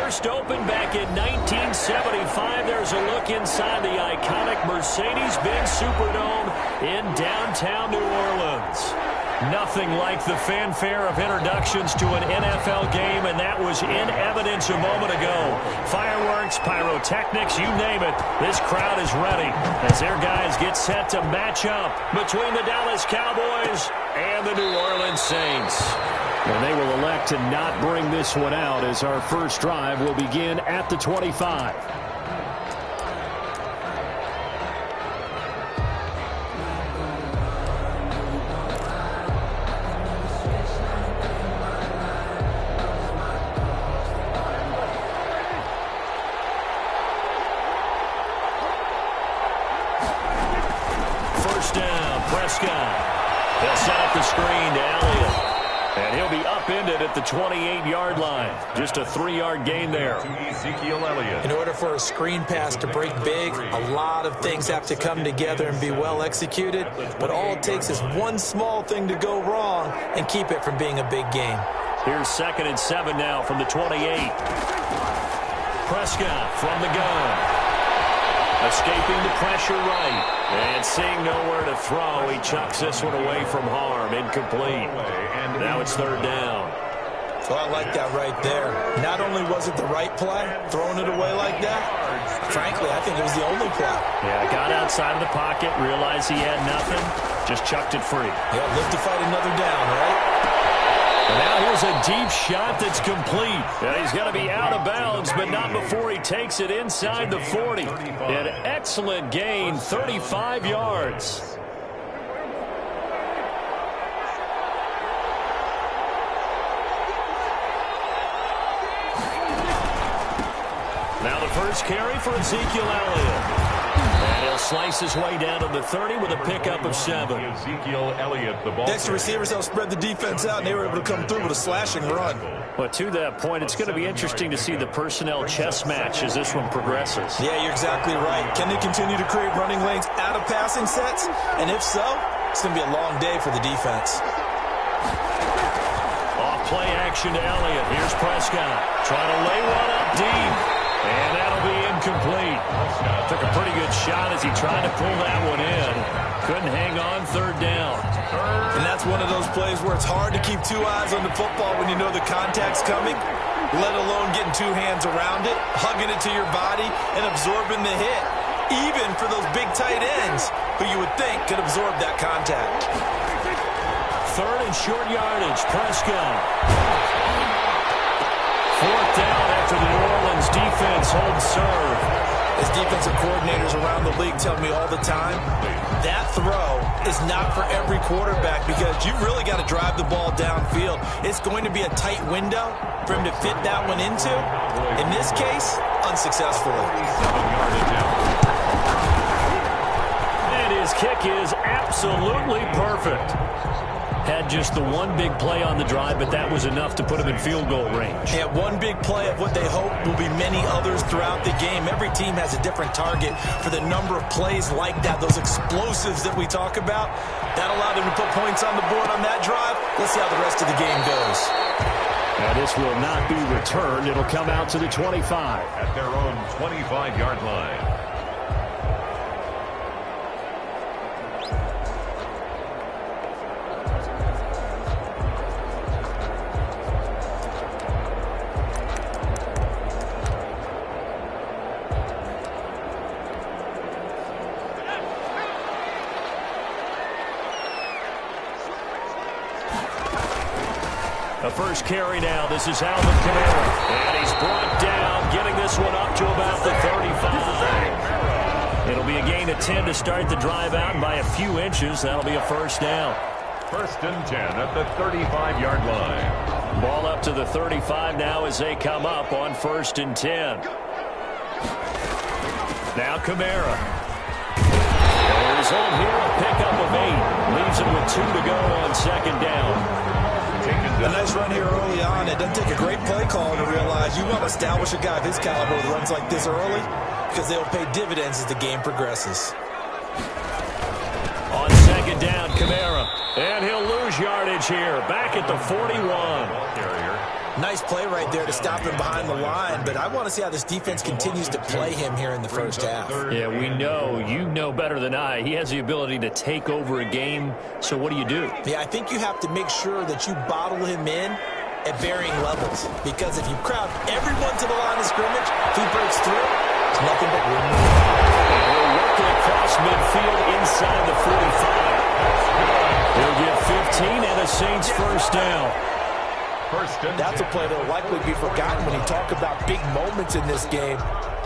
First opened back in 1975. There's a look inside the iconic Mercedes-Benz Superdome in downtown New Orleans. Nothing like the fanfare of introductions to an NFL game, and that was in evidence a moment ago. Fireworks, pyrotechnics, you name it. This crowd is ready as their guys get set to match up between the Dallas Cowboys and the New Orleans Saints. And they will elect to not bring this one out as our first drive will begin at the 25. They'll set up the screen to Elliott. And he'll be upended at the 28-yard line. Just a 3-yard gain there. In order for a screen pass to break big, a lot of things have to come together and be well executed. But all it takes is one small thing to go wrong and keep it from being a big gain. Here's 2nd and 7 now from the 28. Prescott from the gun. Escaping the pressure right. And seeing nowhere to throw, he chucks this one away from harm. Incomplete. Now it's 3rd down. So I like that right there. Not only was it the right play, throwing it away like that, frankly, I think it was the only play. Yeah, got outside of the pocket, realized he had nothing, just chucked it free. Yeah, live to fight another down, right? And now here's a deep shot that's complete. And he's going to be out of bounds, but not before he takes it inside the 40. An excellent gain, 35 yards. Now the first carry for Ezekiel Elliott. And he'll slice his way down to the 30 with a pickup of 7. Ezekiel Elliott, the ball. Next receivers helped spread the defense out, and they were able to come through with a slashing run. But to that point, it's going to be interesting to see the personnel chess match as this one progresses. Yeah, you're exactly right. Can they continue to create running lanes out of passing sets? And if so, it's going to be a long day for the defense. Off play action to Elliott. Here's Prescott. Trying to lay one up deep. And that'll be incomplete. Took a pretty good shot as he tried to pull that one in. Couldn't hang on, 3rd down. And that's one of those plays where it's hard to keep 2 eyes on the football when you know the contact's coming, let alone getting 2 hands around it, hugging it to your body, and absorbing the hit, even for those big tight ends who you would think could absorb that contact. 3rd and short yardage, Prescott. 4th down after the New Orleans defense holds serve. As defensive coordinators around the league tell me all the time, that throw is not for every quarterback because you've really got to drive the ball downfield. It's going to be a tight window for him to fit that one into. In this case, unsuccessfully. And his kick is absolutely perfect. Had just the one big play on the drive, but that was enough to put him in field goal range. Yeah, one big play of what they hope will be many others throughout the game. Every team has a different target for the number of plays like that, those explosives that we talk about. That allowed them to put points on the board on that drive. Let's see how the rest of the game goes. Now this will not be returned. It'll come out to the 25. At their own 25-yard line. The first carry now. This is Alvin Kamara. And he's brought down, getting this one up to about the 35. It'll be a gain of 10 to start the drive out, and by a few inches, that'll be a 1st down. 1st and 10 at the 35-yard line. Ball up to the 35 now as they come up on 1st and 10. Now Kamara. There's on here a pickup of 8. Leaves him with 2 to go on 2nd down. A nice run here early on. It doesn't take a great play call to realize you want to establish a guy of his caliber with runs like this early because they'll pay dividends as the game progresses. On 2nd down, Kamara. And he'll lose yardage here. Back at the 41. Ball carrier Nice play right there to stop him behind the line, but I want to see how this defense continues to play him here in the first half. Yeah, we know. You know better than I. He has the ability to take over a game, so what do you do? Yeah, I think you have to make sure that you bottle him in at varying levels, because if you crowd everyone to the line of scrimmage, if he breaks through, it's nothing but room. We're working across midfield inside the 45. He'll get 15 and a Saints first down. That's a play that will likely be forgotten when you talk about big moments in this game.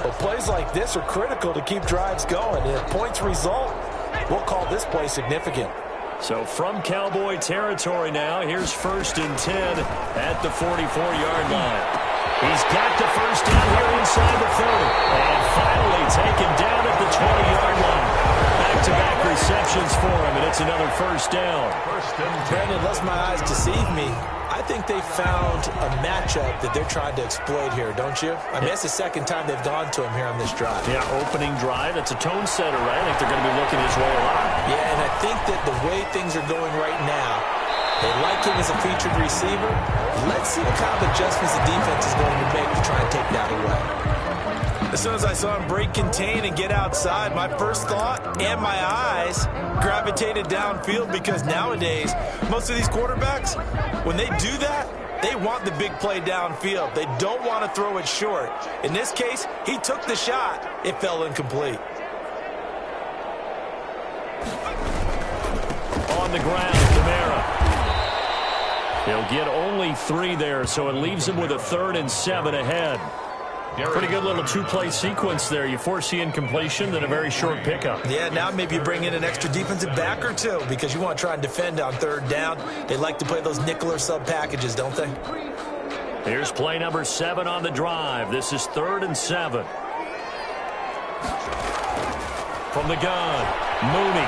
But plays like this are critical to keep drives going. And if points result, we'll call this play significant. So from Cowboy territory now, here's 1st and 10 at the 44-yard line. He's got the first down here inside the 30. And finally taken down at the 20-yard line. Back-to-back receptions for him, and it's another first down. Brandon, lest my eyes deceive me, I think they found a matchup that they're trying to exploit here, don't you? I mean, it's the second time they've gone to him here on this drive. Yeah, opening drive. That's a tone setter, right? I think they're going to be looking his way a lot. Yeah, and I think that the way things are going right now, they like him as a featured receiver. Let's see what kind of adjustments the defense is going to make to try and take that away. As soon as I saw him break contain and get outside, my first thought and my eyes gravitated downfield, because nowadays, most of these quarterbacks, when they do that, they want the big play downfield. They don't want to throw it short. In this case, he took the shot. It fell incomplete. On the ground, Kamara. He'll get only 3 there, so it leaves him with a 3rd and 7 ahead. Pretty good little two-play sequence there. You force the incompletion, then a very short pickup. Yeah, now maybe you bring in an extra defensive back or two, because you want to try and defend on 3rd down. They like to play those nickel or sub packages, don't they? Here's play number 7 on the drive. This is 3rd and 7. From the gun, Mooney.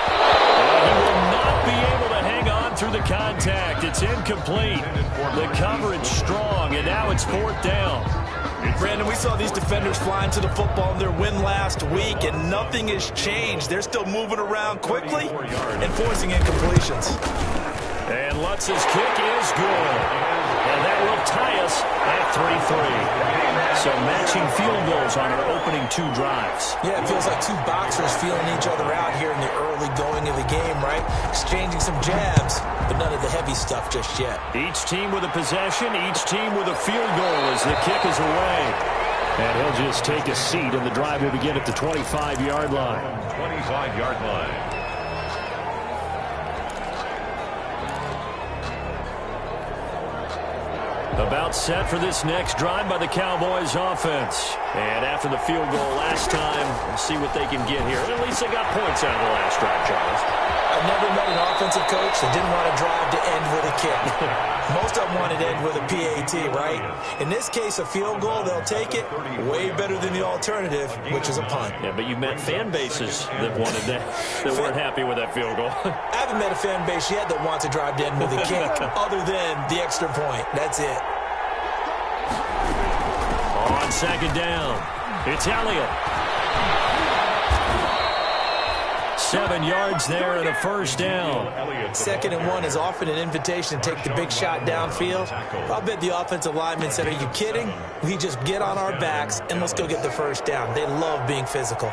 He will not be able to hang on through the contact. It's incomplete. The coverage strong, and now it's 4th down. Brandon, we saw these defenders flying to the football in their win last week, and nothing has changed. They're still moving around quickly and forcing incompletions. And Lutz's kick is good. And that will tie us at 3-3. So matching field goals on our opening 2 drives. Yeah, it feels like 2 boxers feeling each other out here in the early going of the game, right? Exchanging some jabs, but none of the heavy stuff just yet. Each team with a possession, each team with a field goal as the kick is away. And he'll just take a seat, and the drive will begin at the 25-yard line. 25-yard line. About set for this next drive by the Cowboys offense. And after the field goal last time, we'll see what they can get here. At least they got points out of the last drive, Charles. I've never met an offensive coach that didn't want a drive to end with a kick. Most of them wanted to end with a PAT, right? In this case, a field goal, they'll take it. Way better than the alternative, which is a punt. Yeah, but you've met fan bases that wanted that weren't happy with that field goal. I haven't met a fan base yet that wants a drive to end with a kick, other than the extra point. That's it. On 2nd down, it's Elliott. 7 yards there and a first down. 2nd and 1 is often an invitation to take the big shot downfield. I'll bet the offensive lineman said, are you kidding? We just get on our backs and let's go get the first down. They love being physical.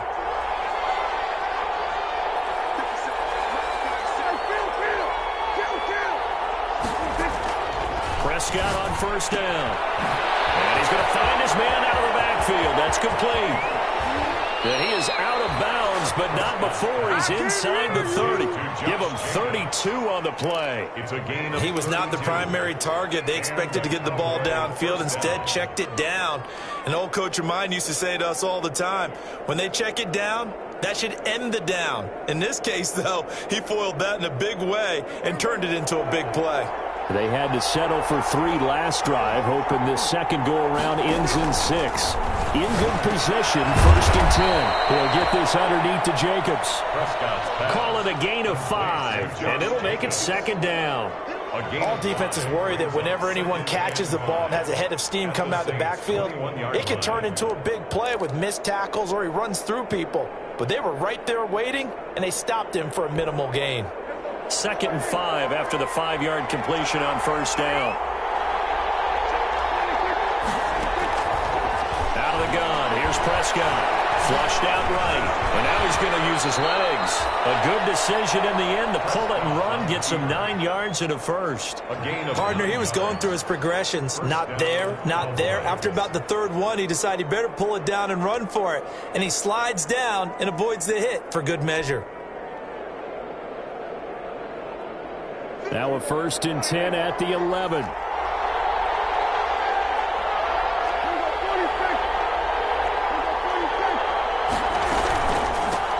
Prescott on 1st down. And he's going to find his man out of the backfield. That's complete. And he is out of bounds, but not before he's inside the 30. Give him 32 on the play. He was not the primary target. They expected to get the ball downfield. Instead, checked it down. An old coach of mine used to say to us all the time, when they check it down, that should end the down. In this case, though, he foiled that in a big way and turned it into a big play. They had to settle for 3 last drive, hoping this second go-around ends in 6. In good position, 1st and 10. He'll get this underneath to Jacobs. Call it a gain of 5, and it'll make it 2nd down. All defenses worry that whenever anyone catches the ball and has a head of steam come out the backfield, it can turn into a big play with missed tackles or he runs through people. But they were right there waiting, and they stopped him for a minimal gain. 2nd and 5 after the 5-yard completion on first down. Out of the gun. Here's Prescott. Flushed out right. And now he's going to use his legs. A good decision in the end to pull it and run. Gets him 9 yards and a first. Partner, he was going through his progressions. Not there, not there. After about the 3rd one, he decided he better pull it down and run for it. And he slides down and avoids the hit for good measure. Now a 1st and 10 at the 11.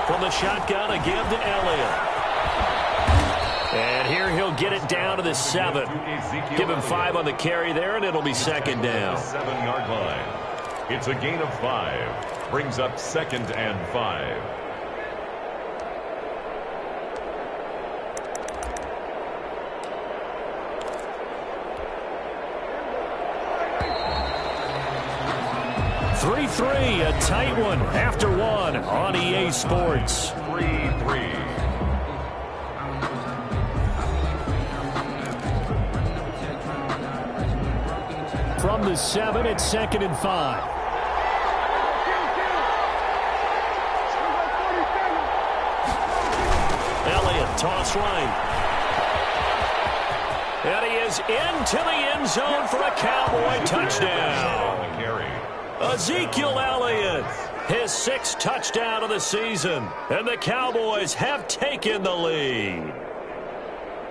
From the shotgun, again to Elliott. And here he'll get it down to the 7. Give him 5 on the carry there, and it'll be 2nd down. 7-yard line. It's a gain of 5. Brings up 2nd and 5. Three, a tight one after one on EA Sports. 3-3. From the 7, it's 2nd and 5. Elliott, toss right. And he is into the end zone for a Cowboy touchdown. Ezekiel Elliott, his 6th touchdown of the season, and the Cowboys have taken the lead.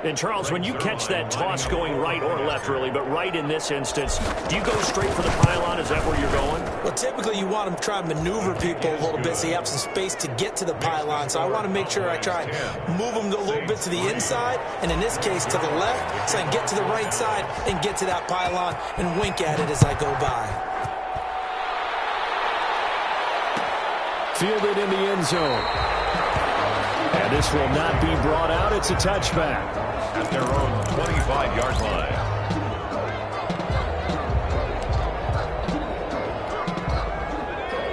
And, Charles, when you catch that toss going right or left, really, but right in this instance, do you go straight for the pylon? Is that where you're going? Well, typically you want to try and maneuver people a little bit so you have some space to get to the pylon. So I want to make sure I try and move them a little bit to the inside, and in this case to the left, so I can get to the right side and get to that pylon and wink at it as I go by. Fielded in the end zone. And this will not be brought out. It's a touchback. At their own 25-yard line.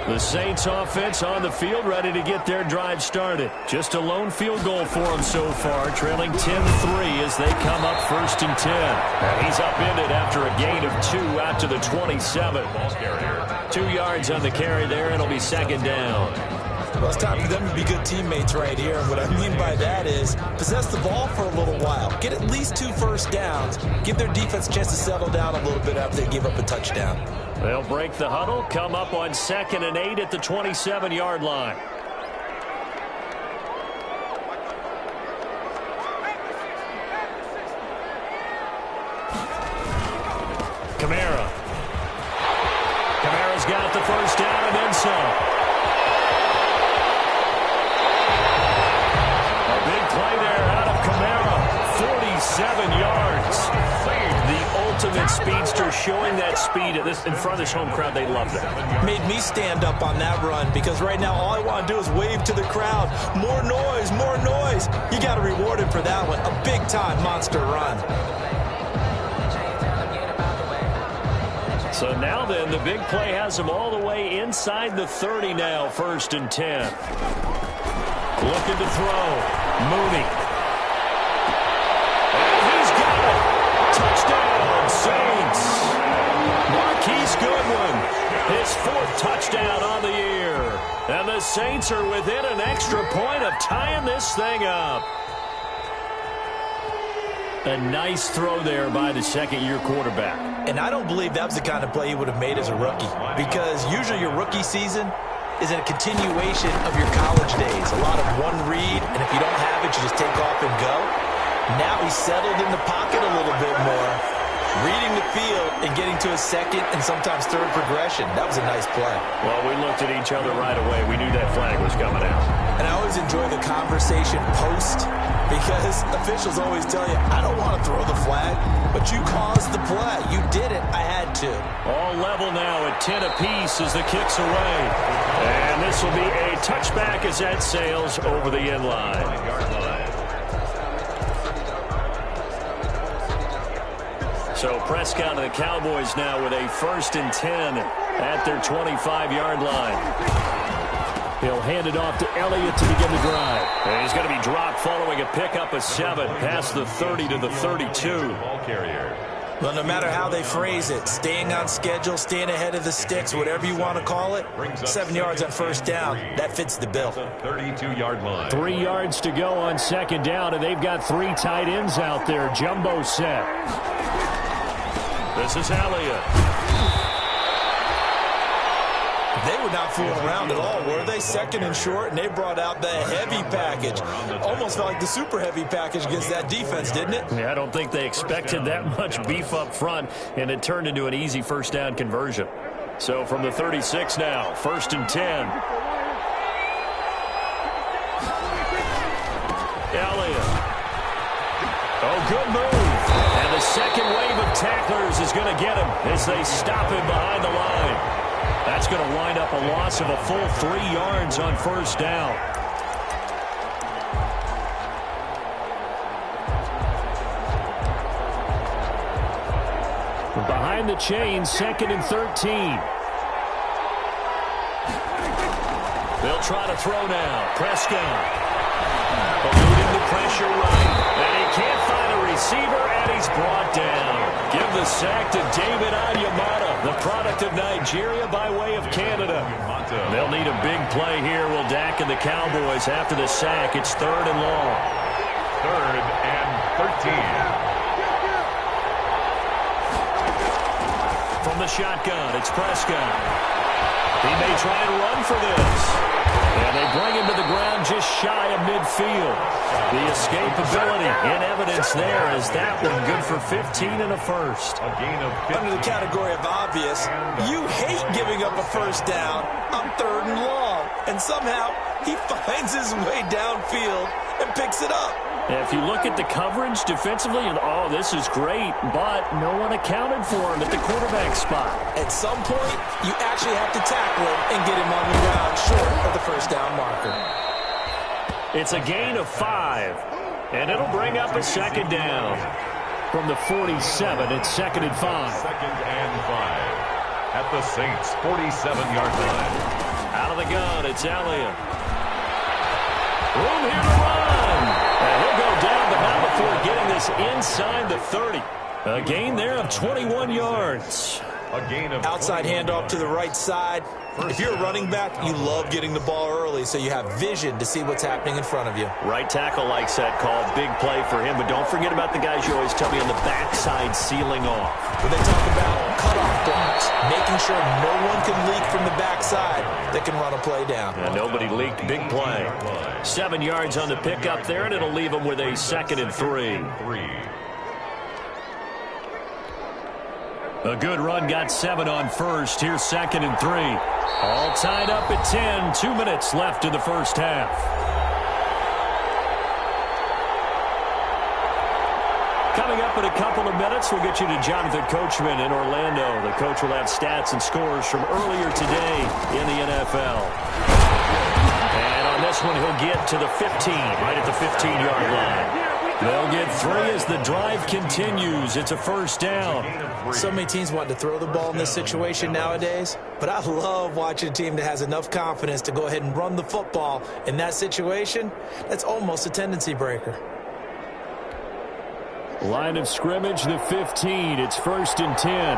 The Saints offense on the field, ready to get their drive started. Just a lone field goal for them so far, trailing 10-3 as they come up 1st and 10. And he's upended after a gain of 2 out to the 27. 2 yards on the carry there, and it'll be 2nd down. Well, it's time for them to be good teammates right here. And what I mean by that is possess the ball for a little while. Get at least 2 first downs. Give their defense a chance to settle down a little bit after they give up a touchdown. They'll break the huddle, come up on 2nd and 8 at the 27-yard line. Kamara's got the first down and then some. Play there out of Kamara, 47 yards. The ultimate speedster, showing that speed in front of this home crowd. They love that. Made me stand up on that run because right now all I want to do is wave to the crowd. More noise, more noise. You got to reward him for that one. A big-time monster run. So now then, the big play has him all the way inside the 30 now, 1st and 10. Looking to throw. Mooney. And he's got it. Touchdown, Saints. Marquise Goodwin, his 4th touchdown on the year. And the Saints are within an extra point of tying this thing up. A nice throw there by the 2nd-year quarterback. And I don't believe that was the kind of play he would have made as a rookie, because usually your rookie season is a continuation of your college days. A lot of one read, and if you don't have it, you just take off and go. Now he's settled in the pocket a little bit more, reading the field and getting to his 2nd and sometimes 3rd progression. That was a nice play. Well, we looked at each other right away. We knew that flag was coming out. And I always enjoy the conversation post, because officials always tell you, I don't want to throw the flag, but you caused the play. You did it. I had to. All level now at 10 apiece as the kick's away. And this will be a touchback as that sails over the end line. So Prescott and the Cowboys now with a 1st and 10 at their 25-yard line. He'll hand it off to Elliott to begin the drive. And he's going to be dropped following a pickup of 7 past the 30 to the 32. Ball carrier. Well, no matter how they phrase it, staying on schedule, staying ahead of the sticks, whatever you want to call it, 7 yards on first down, that fits the bill. 32-yard line. 3 yards to go on second down, and they've got 3 tight ends out there. Jumbo set. This is Elliott. They were not fooling around at all, were they? Second and short, and they brought out the heavy package. Almost felt like the super heavy package against that defense, didn't it? Yeah, I don't think they expected that much beef up front, and it turned into an easy first down conversion. So from the 36 now, 1st and 10. Elliott. Oh, good move. And the second wave of tacklers is going to get him as they stop him behind the line. That's going to wind up a loss of a full 3 yards on first down. Behind the chains, 2nd and 13. They'll try to throw now. Prescott. Eluding the pressure right. And he can't find a receiver, and he's brought down. Give the sack to David Onyemata, the product of Nigeria by way of Canada. They'll need a big play here, will Dak and the Cowboys. After the sack, it's 3rd and long. 3rd and 13. From the shotgun, it's Prescott. He may try and run for this. And they bring him to the ground just shy of midfield. The escapability in evidence there is that one good for 15 and a first. A gain of 15. Under the category of obvious, you hate giving up a first down on 3rd and long. And somehow he finds his way downfield and picks it up. And if you look at the coverage defensively, and oh, this is great, but no one accounted for him at the quarterback spot. At some point, you actually have to tackle him and get him on the ground short of the first down marker. It's a gain of 5, and it'll bring up a 2nd down. From the 47, it's 2nd and 5. 2nd and 5. At the Saints' 47-yard line. Out of the gun, it's Elliott. Room here to run. And he'll go down, but not before getting this inside the 30. A gain there of 21 yards. A gain of outside handoff to the right side. If you're a running back, you love getting the ball early so you have vision to see what's happening in front of you. Right tackle likes that call. Big play for him, but don't forget about the guys you always tell me on the backside sealing off. When they talk about cutoff blocks, making sure no one can leak from the backside that can run a play down. And nobody leaked. Big play. 7 yards on the pickup there, and it'll leave them with a 2nd and 3. A good run got 7 on first. Here's 2nd and 3. All tied up at 10. 2 minutes left in the first half. Coming up in a couple of minutes, we'll get you to Jonathan Coachman in Orlando. The coach will have stats and scores from earlier today in the NFL. And on this one, he'll get to the 15, right at the 15-yard line. They'll get 3 as the drive continues. It's a first down. So many teams want to throw the ball in this situation nowadays, but I love watching a team that has enough confidence to go ahead and run the football in that situation. That's almost a tendency breaker. Line of scrimmage, the 15. It's 1st and 10.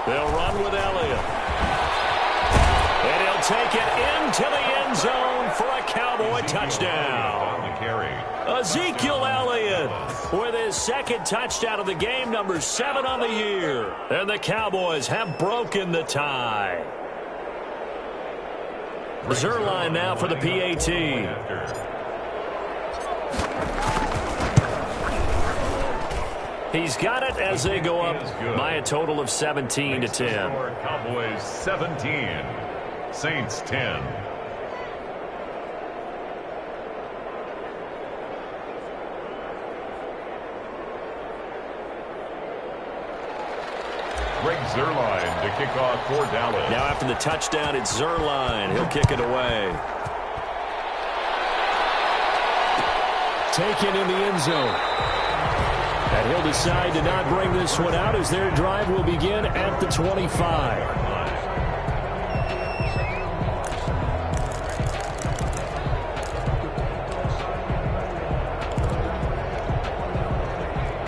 They'll run with Elliott. And he'll take it into the end zone for a Cowboy touchdown. Ezekiel Elliott with his 2nd touchdown of the game, number 7 on the year. And the Cowboys have broken the tie. Zerline now for the PAT. He's got it as they go up by a total of 17 to 10. Cowboys 17, Saints 10. Greg Zerline to kick off for Dallas. Now after the touchdown, it's Zerline. He'll kick it away. taken in the end zone. And he'll decide to not bring this one out as their drive will begin at the 25.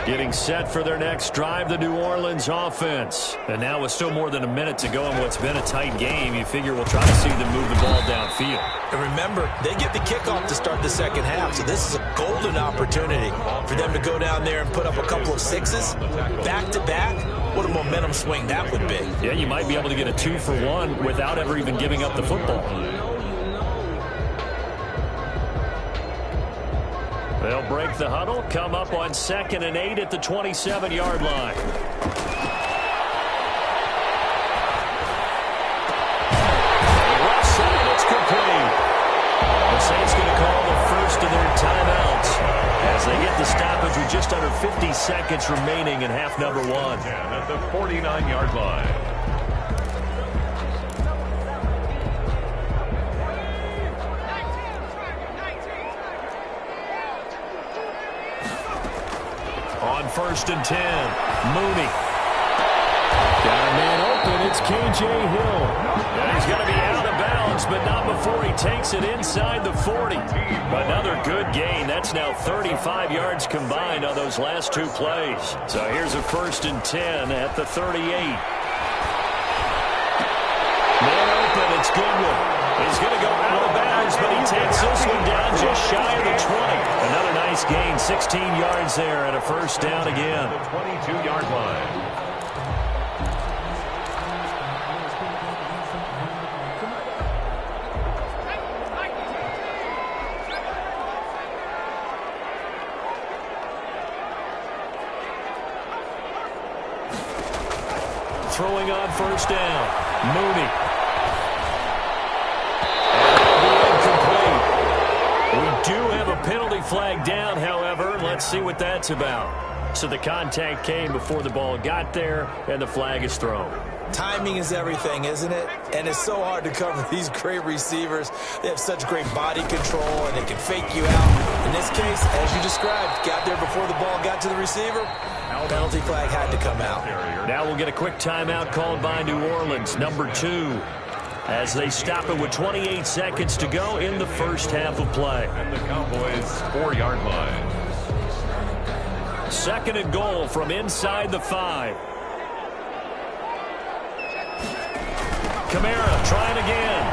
Getting set for their next drive, the New Orleans offense. And now with still more than a minute to go in what's been a tight game, you figure we'll try to see them move the ball downfield. And remember, they get the kickoff to start the second half, so this is a golden opportunity for them to go down there and put up a couple of sixes back-to-back. What a momentum swing that would be. Yeah, you might be able to get a 2-for-1 without ever even giving up the football. They'll break the huddle, come up on 2nd and 8 at the 27-yard line. Rush and it's complete. The Saints going to call the first of their timeouts as they get the stoppage with just under 50 seconds remaining in half number 1. At the 49-yard line. On 1st and 10, Mooney. Got a man open, it's K.J. Hill. And he's going to be out of bounds, but not before he takes it inside the 40. Another good gain. That's now 35 yards combined on those last 2 plays. So here's a 1st and 10 at the 38. Man open, it's Goodwin. He's going to go out of bounds, but he takes this one down just shy of the 20. Another nice gain, 16 yards there and a 1st down again. The 22-yard line. Throwing on 1st down, Mooney. Do have a penalty flag down, however. Let's see what that's about. So the contact came before the ball got there, and the flag is thrown. Timing is everything, isn't it? And it's so hard to cover these great receivers. They have such great body control, and they can fake you out. In this case, as you described, got there before the ball got to the receiver. Penalty flag had to come out. Now we'll get a quick timeout called by New Orleans, number 2. As they stop it with 28 seconds to go in the first half of play. And the Cowboys' 4-yard line. 2nd and goal from inside the 5. Kamara trying again.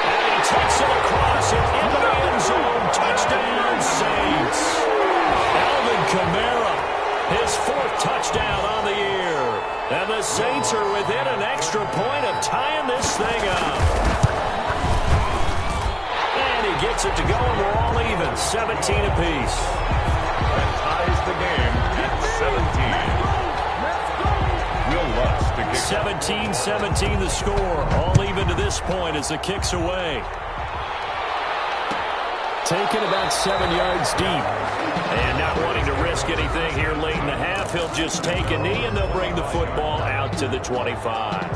And he takes it across it into the end zone. Touchdown, Saints. Alvin Kamara, his 4th touchdown on the year. And the Saints are within an extra point of tying this thing up. And he gets it to go, and we're all even, 17 apiece. That ties the game at 17. 17-17 the score. All even to this point as the kick's away. Taken about 7 yards deep. And not wanting to risk anything here late in the half, he'll just take a knee, and they'll bring the football out to the 25.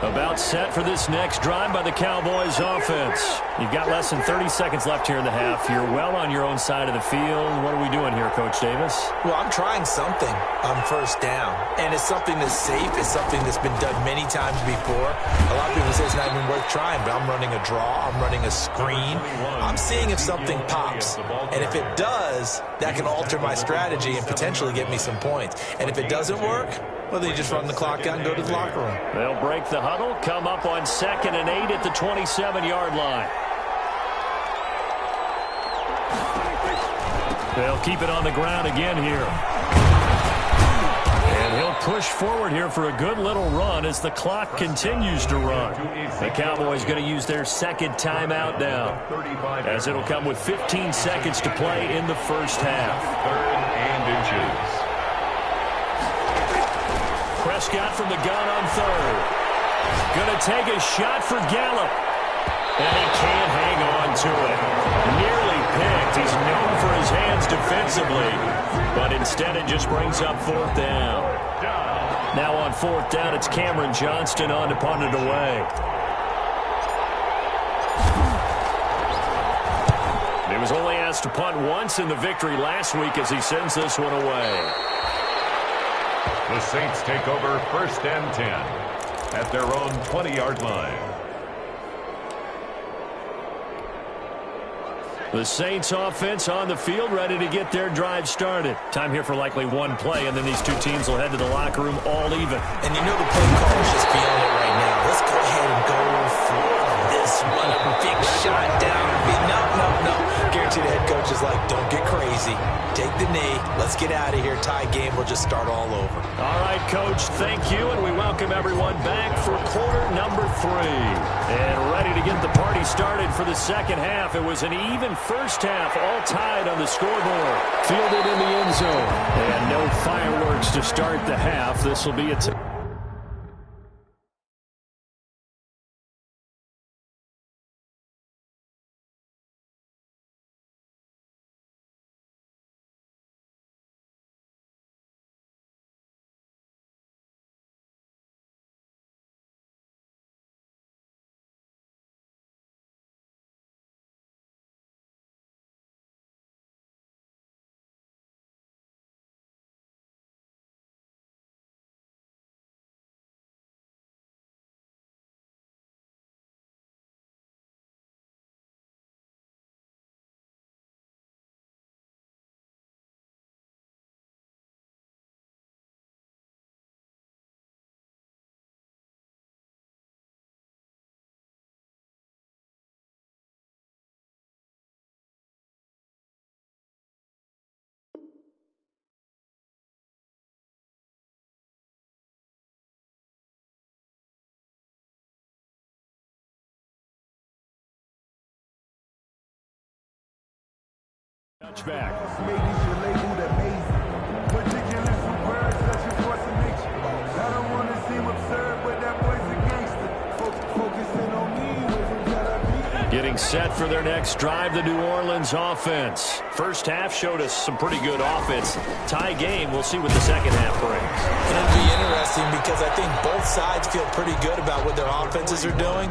About set for this next drive by the Cowboys offense. You've got less than 30 seconds left here in the half. You're well on your own side of the field. What are we doing here, Coach Davis? Well, I'm trying something on 1st down. And it's something that's safe. It's something that's been done many times before. A lot of people say it's not even worth trying, but I'm running a draw. I'm running a screen. I'm seeing if something pops. And if it does, that can alter my strategy and potentially get me some points. And if it doesn't work, well, then you just run the clock out and go to the locker room. They'll break the huddle, come up on 2nd and 8 at the 27-yard line. They'll keep it on the ground again here. And he'll push forward here for a good little run as the clock continues to run. The Cowboys going to use their 2nd timeout now, as it'll come with 15 seconds to play in the first half. 3rd and inches. Prescott from the gun on 3rd. Going to take a shot for Gallup. And he can't hang on to it. Nearly picked. He's known for his hands defensively. But instead it just brings up 4th down. Now on 4th down, it's Cameron Johnston on to punt it away. He was only asked to punt once in the victory last week as he sends this one away. The Saints take over 1st and 10 at their own 20-yard line. The Saints offense on the field, ready to get their drive started. Time here for likely one play, and then these two teams will head to the locker room all even. And you know the play caller's just feeling it right now. Let's go ahead and go for this one. A big shot down. No. Guarantee the head coach is like, don't get crazy. Take the knee. Let's get out of here. Tie game. We'll just start all over. All right, Coach, thank you, and we welcome everyone back for quarter number 3. And ready to get the party started for the second half. It was an even first half, all tied on the scoreboard. Fielded in the end zone. And no fireworks to start the half. This will be a touchback. Getting set for their next drive, the New Orleans offense. First half showed us some pretty good offense. Tie game, we'll see what the second half brings. It'll be interesting because I think both sides feel pretty good about what their offenses are doing.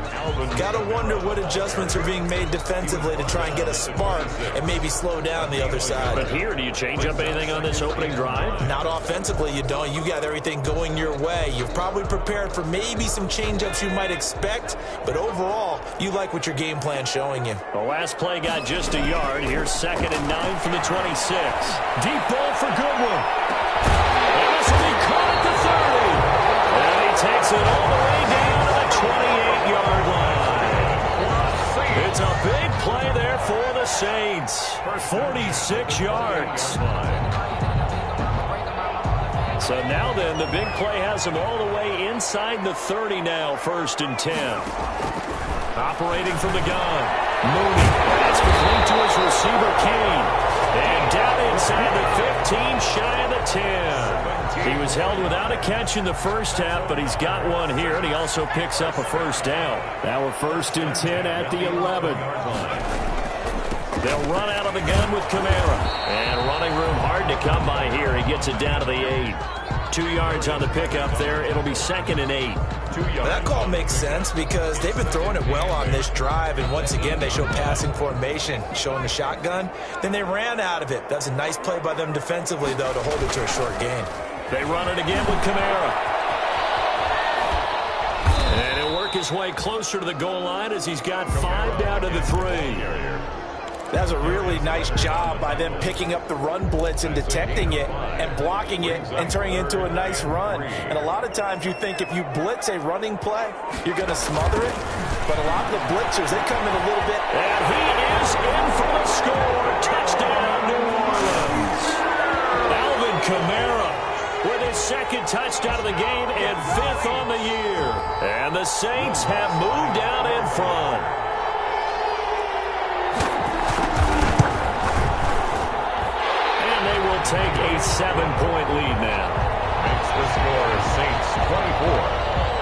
Got to wonder what adjustments are being made defensively to try and get a spark and maybe slow down the other side. But here, do you change up anything on this opening drive? Not offensively, you don't. You got everything going your way. You've probably prepared for maybe some change-ups you might expect, but overall, you like what your game plan showing you. The last play got just a yard. Here's 2nd and 9 from the 26. Deep ball for Goodwin. And this will be caught at the 30. And he takes it all the way down to the 28-yard line. It's a big play there for the Saints. 46 yards. So now then, the big play has him all the way inside the 30 now, 1st and 10. Operating from the gun. Mooney. That's complete to his receiver, Kane. And down inside the 15, shy of the 10. He was held without a catch in the first half, but he's got one here, and he also picks up a first down. Now we're 1st and 10 at the 11. They'll run out of the gun with Kamara. And running room hard to come by here. He gets it down to the 8. 2 yards on the pickup there. It'll be 2nd and 8. That call makes sense because they've been throwing it well on this drive, and once again they show passing formation, showing the shotgun. Then they ran out of it. That's a nice play by them defensively, though, to hold it to a short gain. They run it again with Kamara. And he'll work his way closer to the goal line as he's got 5 down to the 3. That's a really nice job by them picking up the run blitz and detecting it and blocking it and turning it into a nice run. And a lot of times you think if you blitz a running play, you're going to smother it. But a lot of the blitzers, they come in a little bit. And he is in for the score. Touchdown, New Orleans. Alvin Kamara with his 2nd touchdown of the game and 5th on the year. And the Saints have moved out in front. Take a 7-point lead now. Makes the score Saints 24,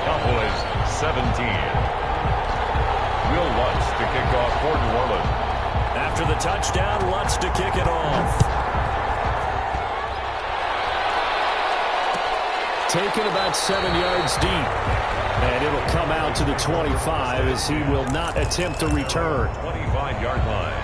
Cowboys 17. Will Lutz to kick off for New Orleans. After the touchdown, Lutz to kick it off. Taken about 7 yards deep. And it'll come out to the 25 as he will not attempt to return. 25-yard line.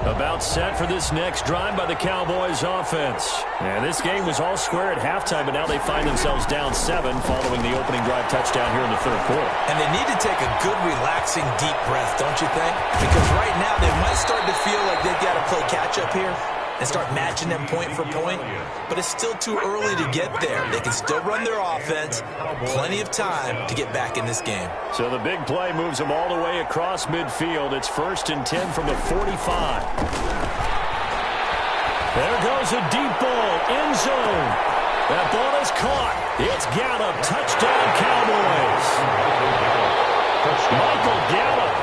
About set for this next drive by the Cowboys offense. And this game was all square at halftime, but now they find themselves down 7 following the opening drive touchdown here in the third quarter. And they need to take a good, relaxing, deep breath, don't you think? Because right now they might start to feel like they've got to play catch-up here and start matching them point for point. But it's still too early to get there. They can still run their offense. Plenty of time to get back in this game. So the big play moves them all the way across midfield. It's 1st and 10 from the 45. There goes a deep ball, end zone. That ball is caught. It's Gallup, touchdown Cowboys. Michael Gallup,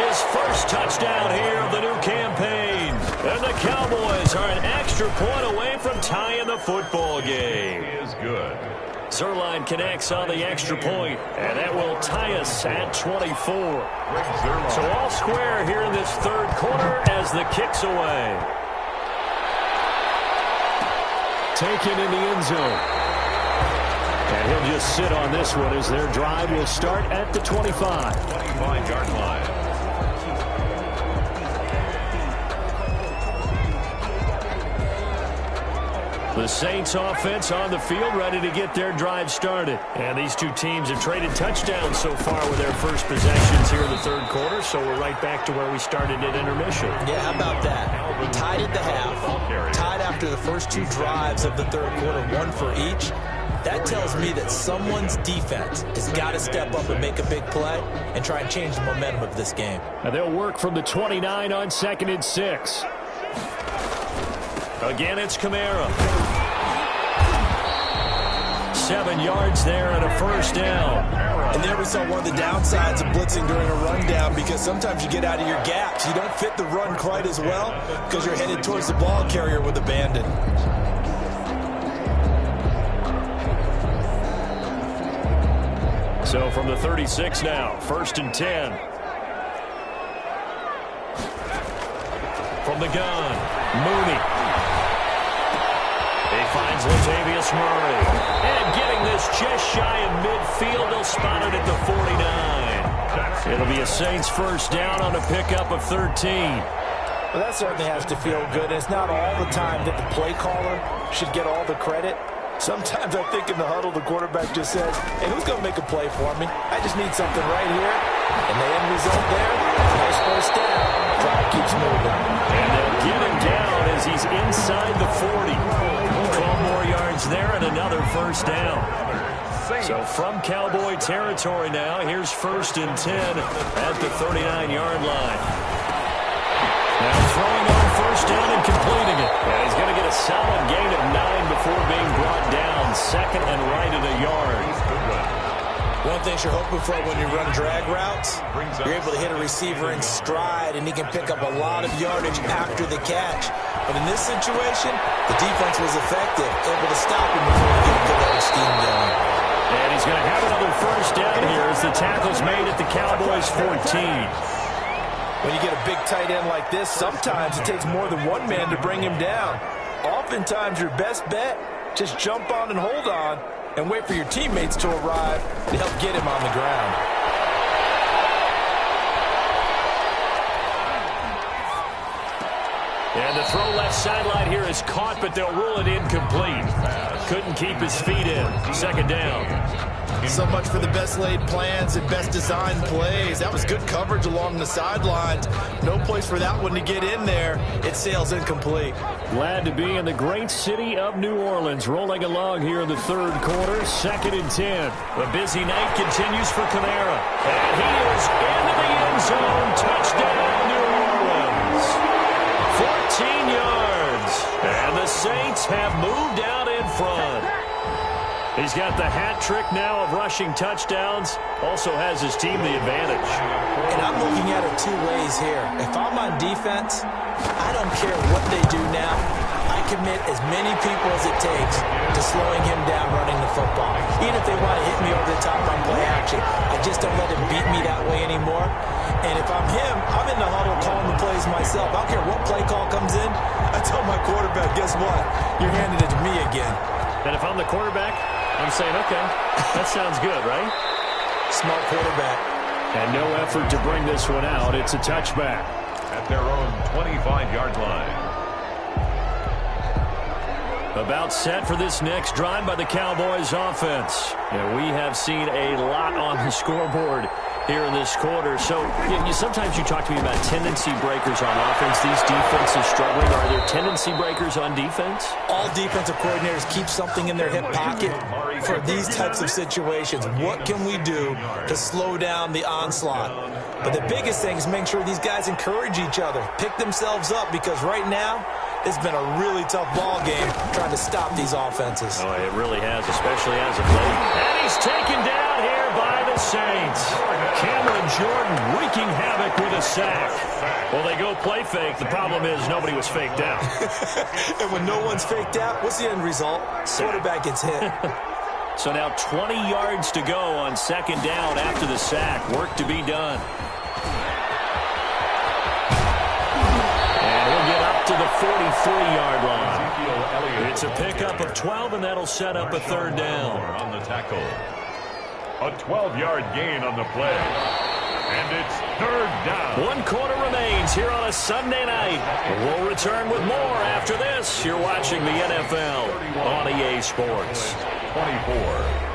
his first touchdown here of the new campaign. And the Cowboys are an extra point away from tying the football game. He is good. Zerline connects on the extra point, and that will tie us at 24. So all square here in this third quarter as the kick's away. Taken in the end zone. And he'll just sit on this one as their drive will start at the 25. 25-yard line. The Saints offense on the field ready to get their drive started. And these two teams have traded touchdowns so far with their first possessions here in the third quarter, so we're right back to where we started at intermission. Yeah, how about that? Tied at the half, tied after the first 2 drives of the third quarter, 1 for each. That tells me that someone's defense has got to step up and make a big play and try and change the momentum of this game. And they'll work from the 29 on 2nd and 6. Again, it's Kamara. 7 yards there and a first down. And there we saw one of the downsides of blitzing during a rundown, because sometimes you get out of your gaps. You don't fit the run quite as well because you're headed towards the ball carrier with abandon. So from the 36 now, 1st and 10. From the gun, Mooney. He finds Latavius Murray. And getting this just shy of midfield, they'll spot it at the 49. It'll be a Saints first down on a pickup of 13. Well, that certainly has to feel good. And it's not all the time that the play caller should get all the credit. Sometimes I think in the huddle, the quarterback just says, hey, who's going to make a play for me? I just need something right here. And the end result there, nice first down. Drive keeps moving. And they'll get him down as he's inside the 40. 12 more yards there and another first down. So from Cowboy territory now, here's 1st and 10 at the 39-yard line. Now throwing on first down and completing it. And he's going to get a solid gain of 9 before being brought down. 2nd and right at a yard. One thing you're hoping for when you run drag routes, you're able to hit a receiver in stride, and he can pick up a lot of yardage after the catch. But in this situation, the defense was effective, able to stop him before he could get that steam going. And he's going to have another first down here as the tackle's made at the Cowboys' 14. When you get a big tight end like this, sometimes it takes more than one man to bring him down. Oftentimes, your best bet, just jump on and hold on and wait for your teammates to arrive to help get him on the ground. And the throw left sideline here is caught, but they'll rule it incomplete. Couldn't keep his feet in. 2nd down. So much for the best laid plans and best designed plays. That was good coverage along the sidelines. No place for that one to get in there. It sails incomplete. Glad to be in the great city of New Orleans, rolling along here in the third quarter. 2nd and 10. The busy night continues for Kamara. And he is into the end zone. Touchdown, New Orleans. 14 yards. And the Saints have moved out in front. He's got the hat trick now of rushing touchdowns. Also has his team the advantage. And I'm looking at it 2 ways here. If I'm on defense, I don't care what they do now. I commit as many people as it takes to slowing him down running the football. Even if they want to hit me over the top on play action, I just don't let him beat me that way anymore. And if I'm him, I'm in the huddle calling the plays myself. I don't care what play call comes in. I tell my quarterback, guess what? You're handing it to me again. And if I'm the quarterback, I'm saying, okay, that sounds good, right? Smart quarterback. And no effort to bring this one out. It's a touchback. at their own 25-yard line. About set for this next drive by the Cowboys offense. We have seen a lot on the scoreboard here in this quarter. So sometimes you talk to me about tendency breakers on offense. These defenses struggling. Are there tendency breakers on defense? All defensive coordinators keep something in their hip pocket for these types of situations. What can we do to slow down the onslaught? But the biggest thing is make sure these guys encourage each other, pick themselves up, because right now it's been a really tough ball game trying to stop these offenses. Oh, it really has, especially as of late. And he's taken down here by the Saints. Cameron Jordan wreaking havoc with a sack. Well, they go play fake. The problem is nobody was faked out. And when no one's faked out, what's the end result? Quarterback gets hit. So now 20 yards to go on second down after the sack. Work to be done. And he'll get up to the 43-yard line. It's a pickup of 12, and that'll set up a third down. On the tackle. A 12-yard gain on the play. And it's third down. 1 quarter remains here on a Sunday night. We'll return with more after this. You're watching the NFL on EA Sports. 24.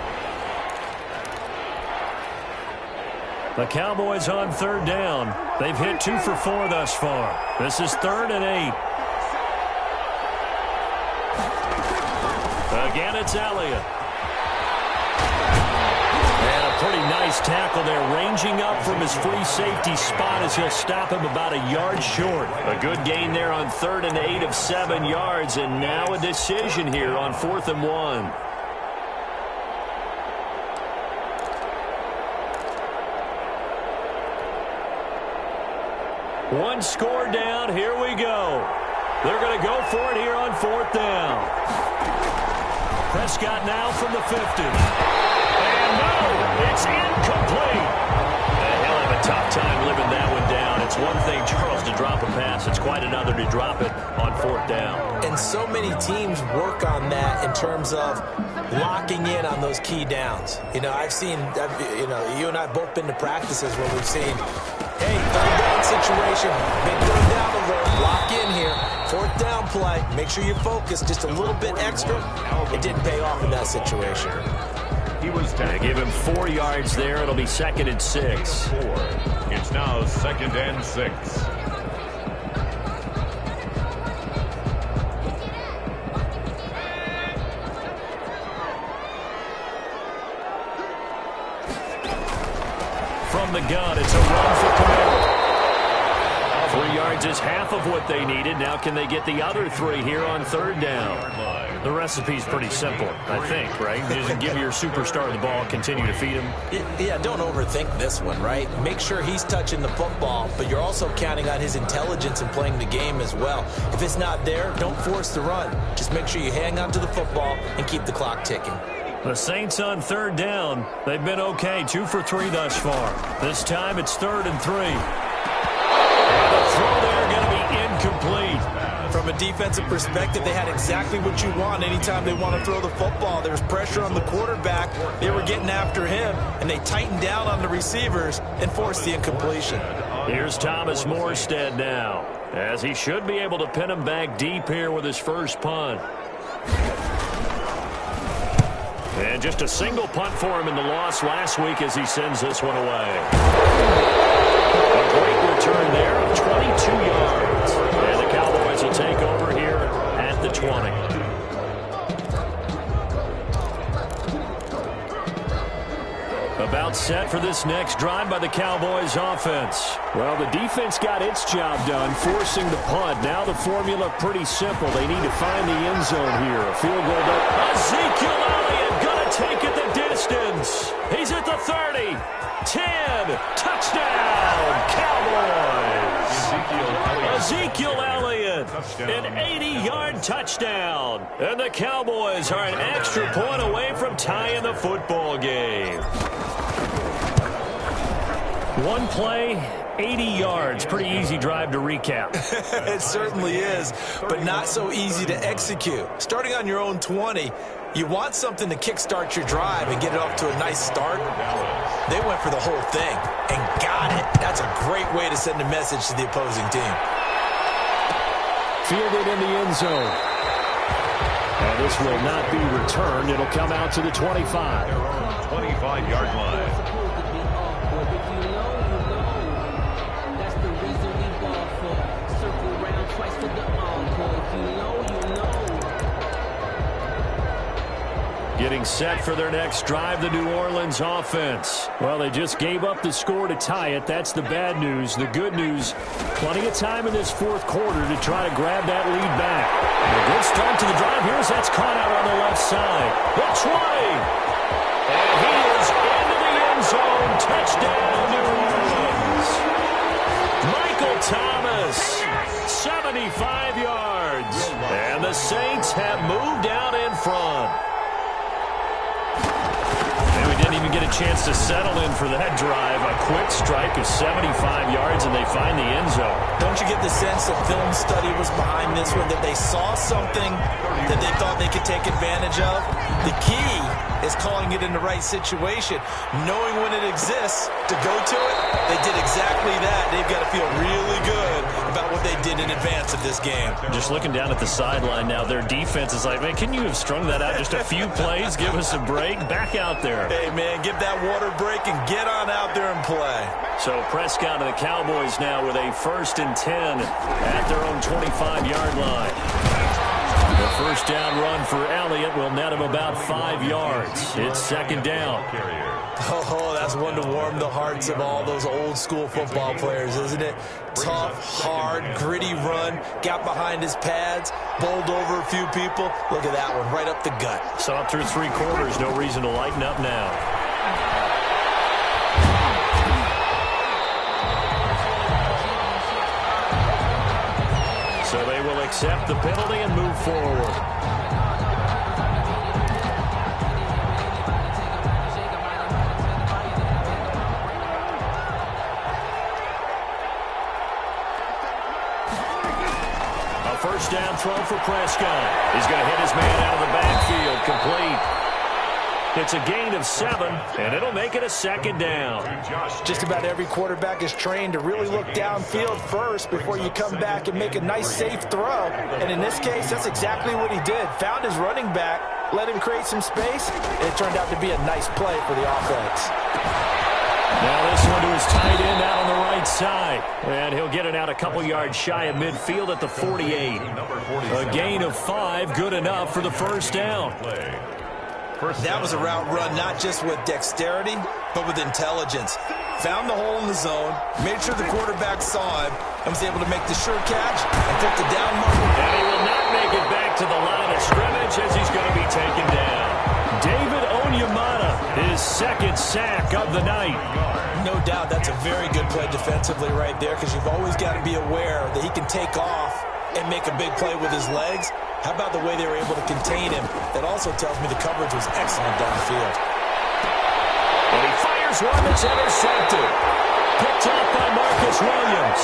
The Cowboys on third down. They've hit 2 for 4 thus far. This is 3rd and 8. Again, it's Elliott. And a pretty nice tackle there, ranging up from his free safety spot as he'll stop him about a yard short. A good gain there on 3rd and 8 of 7 yards, and now a decision here on 4th and 1. One score down. Here we go. They're going to go for it here on 4th down. Prescott now from the 50. And no, it's incomplete. He'll have a tough time living that one down. It's one thing, Charles, to drop a pass. It's quite another to drop it on 4th down. And so many teams work on that in terms of locking in on those key downs. I've seen, you and I have both been to practices where we've seen, hey, 3rd down situation, big 3rd down alert, lock in here, 4th down play, make sure you focus just a little bit extra. It didn't pay off in that situation. They give him 4 yards there. It'll be 2nd and 6. It's now 2nd and 6. From the gun, it's a run for Camaro. 3 yards is half of what they needed. Now can they get the other 3 here on 3rd down? The recipe's pretty simple, I think, right? Just give your superstar the ball, continue to feed him. Yeah, don't overthink this one, right? Make sure he's touching the football, but you're also counting on his intelligence in playing the game as well. If it's not there, don't force the run. Just make sure you hang on to the football and keep the clock ticking. The Saints on 3rd down. They've been okay, 2 for 3 thus far. This time it's 3rd and 3. And the throw there going to be incomplete. From a defensive perspective, they had exactly what you want anytime they want to throw the football. There was pressure on the quarterback. They were getting after him, and they tightened down on the receivers and forced the incompletion. Here's Thomas Morstead now, as he should be able to pin him back deep here with his first punt. And just a single punt for him in the loss last week as he sends this one away. A great return there of 22 yards. And the Cowboys will take over here at the 20. About set for this next drive by the Cowboys offense. Well, the defense got its job done, forcing the punt. Now the formula pretty simple. They need to find the end zone here. A field goal to Ezekiel Elliott, gonna take it the distance. He's at the 30, 10, touchdown, Cowboys. Ezekiel Elliott, an 80-yard touchdown. And the Cowboys are an extra point away from tying the football game. One play, 80 yards. Pretty easy drive to recap. It certainly is, but not so easy to execute. Starting on your own 20, you want something to kickstart your drive and get it off to a nice start. They went for the whole thing and got it. That's a great way to send a message to the opposing team. Fielded in the end zone. And this will not be returned. It'll come out to the 25. Their own 25-yard line. Getting set for their next drive, the New Orleans offense. Well, they just gave up the score to tie it. That's the bad news. The good news, plenty of time in this fourth quarter to try to grab that lead back. And a good start to the drive. Here's that's caught out on the left side. The 20. And he is into the end zone. Touchdown, New Orleans. Michael Thomas, 75 yards. And the Saints have moved out in front. Didn't even get a chance to settle in for that drive. A quick strike of 75 yards, and they find the end zone. Don't you get the sense that film study was behind this one, that they saw something that they thought they could take advantage of? The key is calling it in the right situation, knowing when it exists to go to it. They did exactly that. They've got to feel really good about what they did in advance of this game. Just looking down at the sideline now, their defense is like, man, can you have strung that out just a few plays? Give us a break. Back out there. Hey, man, give that water break and get on out there and play. So Prescott and the Cowboys now with a 1st and 10 at their own 25-yard line. The first down run for Elliott will net him about 5 yards. It's 2nd down. Oh, that's one to warm the hearts of all those old-school football players, isn't it? Tough, hard, gritty run, got behind his pads, bowled over a few people. Look at that one, right up the gut. Saw it through 3 quarters, no reason to lighten up now. So they will accept the penalty and move forward. First down throw for Prescott. He's going to hit his man out of the backfield. Complete. It's a gain of 7, and it'll make it a 2nd down. Just about every quarterback is trained to really look downfield first before you come back and make a nice, safe throw. And in this case, that's exactly what he did. Found his running back, let him create some space, and it turned out to be a nice play for the offense. Now this one to his tight end out on the right side. And he'll get it out a couple yards shy of midfield at the 48. A gain of 5, good enough for the first down. That was a route run not just with dexterity, but with intelligence. Found the hole in the zone, made sure the quarterback saw him, and was able to make the sure catch and put the down mark. And he will not make it back to the line of scrimmage as he's going to be taken down. David Onyemata, his 2nd sack of the night. No doubt that's a very good play defensively right there, because you've always got to be aware that he can take off and make a big play with his legs. How about the way they were able to contain him? That also tells me the coverage was excellent downfield. And he fires one that's intercepted. Picked up by Marcus Williams.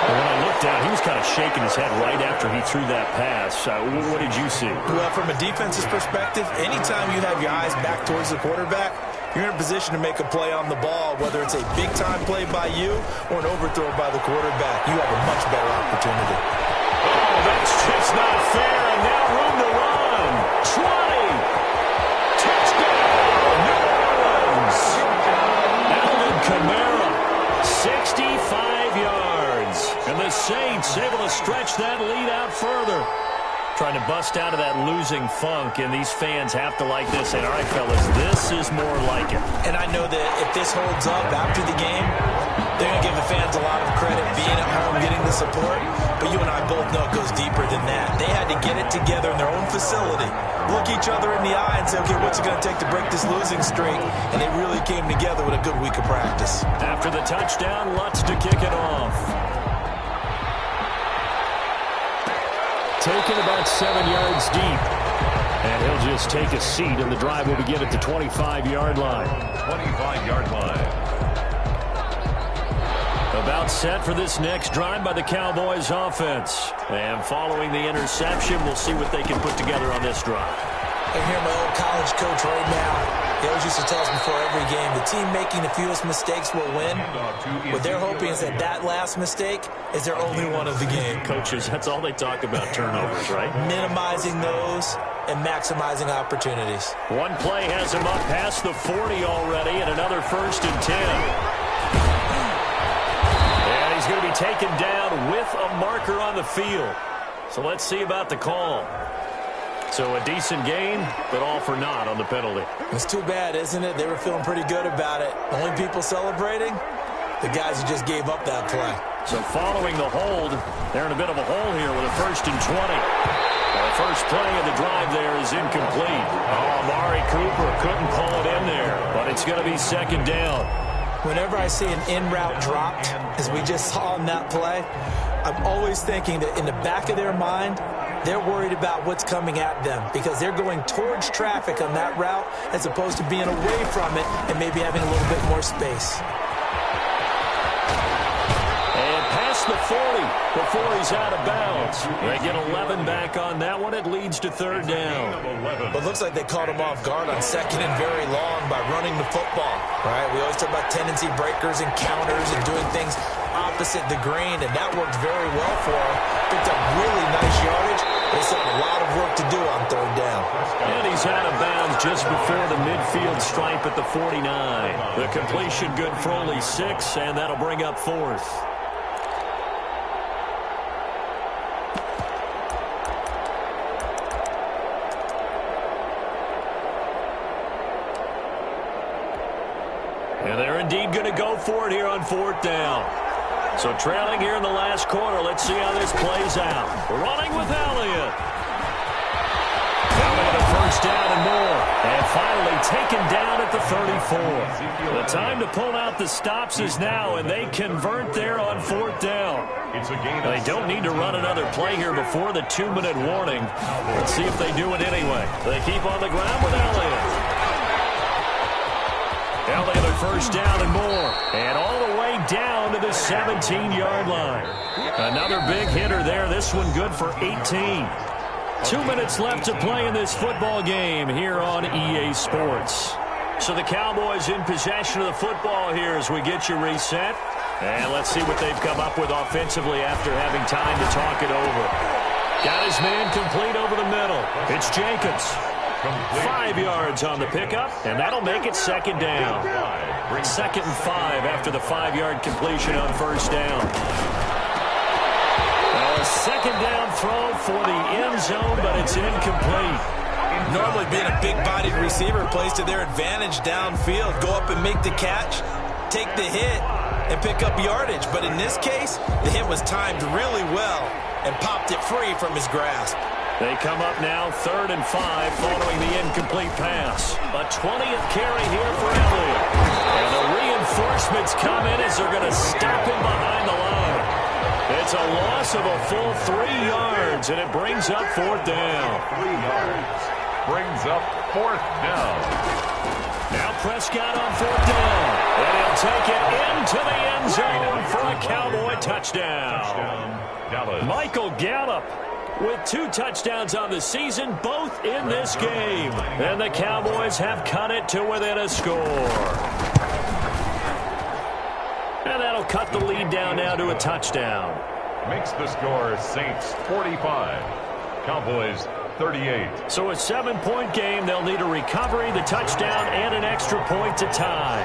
And when I looked down, he was kind of shaking his head right after he threw that pass. What did you see? Well, from a defense's perspective, anytime you have your eyes back towards the quarterback, you're in a position to make a play on the ball, whether it's a big-time play by you or an overthrow by the quarterback. You have a much better opportunity. Oh, that's just not fair, and now room to run. 20. Touchdown, New Orleans. Alvin Kamara, 65 yards. And the Saints able to stretch that lead out further. Trying to bust out of that losing funk, and these fans have to like this. And all right, fellas, this is more like it. And I know that if this holds up after the game, they're going to give the fans a lot of credit being at home, getting the support. But you and I both know it goes deeper than that. They had to get it together in their own facility, look each other in the eye and say, okay, what's it going to take to break this losing streak? And they really came together with a good week of practice. After the touchdown, Lutz to kick it off. Taken about 7 yards deep. And he'll just take a seat, and the drive will begin at the 25-yard line. 25-yard line. About set for this next drive by the Cowboys offense. And following the interception, we'll see what they can put together on this drive. I hear my old college coach right now. They always used to tell us before every game, the team making the fewest mistakes will win. What they're hoping is that that last mistake is their only one of the game. Coaches, that's all they talk about, turnovers, right? Minimizing those and maximizing opportunities. One play has him up past the 40 already, and another 1st and 10. And he's going to be taken down with a marker on the field. So let's see about the call. So a decent game, but all for naught on the penalty. It's too bad, isn't it? They were feeling pretty good about it. Only people celebrating? The guys who just gave up that play. So following the hold, they're in a bit of a hole here with a 1st and 20. The first play of the drive there is incomplete. Oh, Amari Cooper couldn't pull it in there, but it's going to be 2nd down. Whenever I see an in-route dropped, as we just saw in that play, I'm always thinking that in the back of their mind, they're worried about what's coming at them because they're going towards traffic on that route as opposed to being away from it and maybe having a little bit more space. And past the 40 before he's out of bounds. They get 11 back on that one. It leads to 3rd down. But it looks like they caught him off guard on 2nd and very long by running the football. Right? We always talk about tendency breakers and counters and doing things opposite the green, and that worked very well for him. Picked up really nice yardage. They still have a lot of work to do on 3rd down. And he's out of bounds just before the midfield stripe at the 49. The completion good for only 6, and that'll bring up 4th. And they're indeed going to go for it here on 4th down. So trailing here in the last quarter. Let's see how this plays out. Running with Elliott. Elliott a 1st down and more. And finally taken down at the 34. The time to pull out the stops is now, and they convert there on 4th down. They don't need to run another play here before the 2-minute warning. Let's see if they do it anyway. They keep on the ground with Elliott. Elliott a 1st down and more. And all the way down to the 17-yard line. Another big hitter there. This one good for 18. 2 minutes left to play in this football game here on EA Sports. So the Cowboys in possession of the football here as we get you reset. And let's see what they've come up with offensively after having time to talk it over. Got his man complete over the middle. It's Jacobs. 5 yards on the pickup, and that'll make it 2nd down. 2nd and 5 after the 5-yard completion on 1st down. A 2nd down throw for the end zone, but it's incomplete. Normally being a big-bodied receiver plays to their advantage downfield. Go up and make the catch, take the hit, and pick up yardage. But in this case, the hit was timed really well and popped it free from his grasp. They come up now 3rd and 5 following the incomplete pass. A 20th carry here for Elliott. And the reinforcements come in as they're going to stop him behind the line. It's a loss of a full 3 yards, and it brings up 4th down. 3 yards. Brings up 4th down. Now Prescott on 4th down. And he'll take it into the end zone for a Cowboy touchdown. Dallas. Michael Gallup with 2 touchdowns on the season, both in this game. And the Cowboys have cut it to within a score. And that'll cut the lead down now to a touchdown. Makes the score Saints 45, Cowboys 38. So a 7-point game. They'll need a recovery, the touchdown, and an extra point to tie.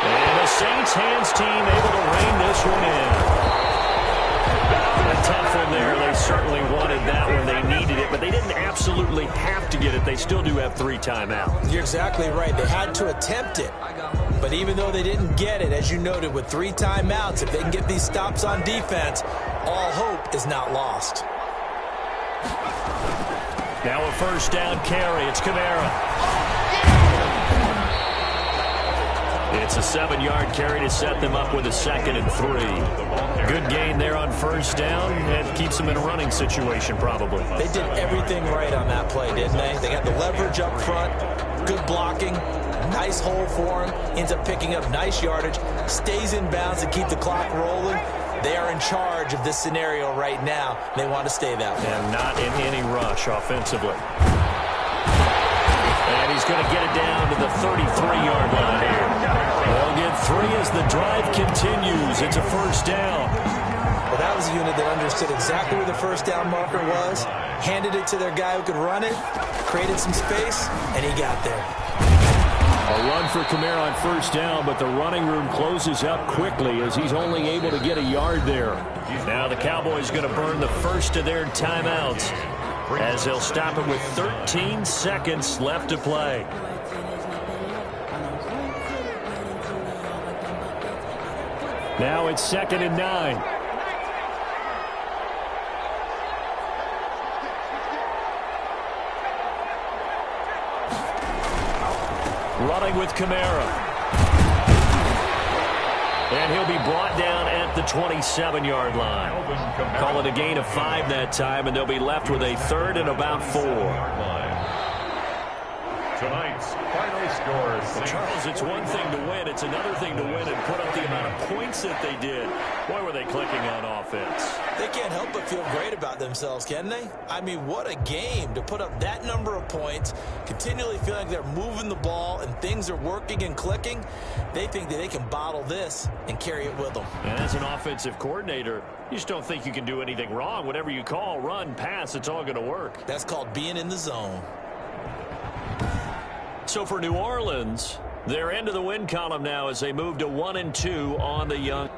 And the Saints hands team able to rein this one in. A tough one there. They certainly wanted that one. They needed it, but they didn't absolutely have to get it. They still do have 3 timeouts. You're exactly right. They had to attempt it. But even though they didn't get it, as you noted, with 3 timeouts, if they can get these stops on defense, all hope is not lost. Now a 1st down carry. It's Kamara. It's a 7-yard carry to set them up with a 2nd and 3. Good gain there on 1st down. That keeps them in a running situation, probably. They did everything right on that play, didn't they? They got the leverage up front, good blocking, nice hole for him, ends up picking up nice yardage, stays in bounds to keep the clock rolling. They are in charge of this scenario right now. They want to stay that way. And not in any rush offensively. And he's going to get it down to the 33-yard line here. They'll get 3 as the drive continues. It's a first down. Well, that was a unit that understood exactly where the first down marker was, handed it to their guy who could run it, created some space, and he got there. A run for Kamara on first down, but the running room closes up quickly as he's only able to get a yard there. Now the Cowboys going to burn the first of their timeouts as they'll stop it with 13 seconds left to play. Now it's 2nd and 9. Running with Kamara. And he'll be brought down at the 27-yard line. Call it a gain of 5 that time, and they'll be left with a 3rd and about 4. Tonight's final score. Well, Charles, it's one thing to win. It's another thing to win and put up the amount of points that they did. Boy, were they clicking on offense. They can't help but feel great about themselves, can they? I mean, what a game to put up that number of points, continually feeling like they're moving the ball and things are working and clicking. They think that they can bottle this and carry it with them. And as an offensive coordinator, you just don't think you can do anything wrong. Whatever you call, run, pass, it's all going to work. That's called being in the zone. So for New Orleans, they're into the win column now as they move to 1-2 on the young.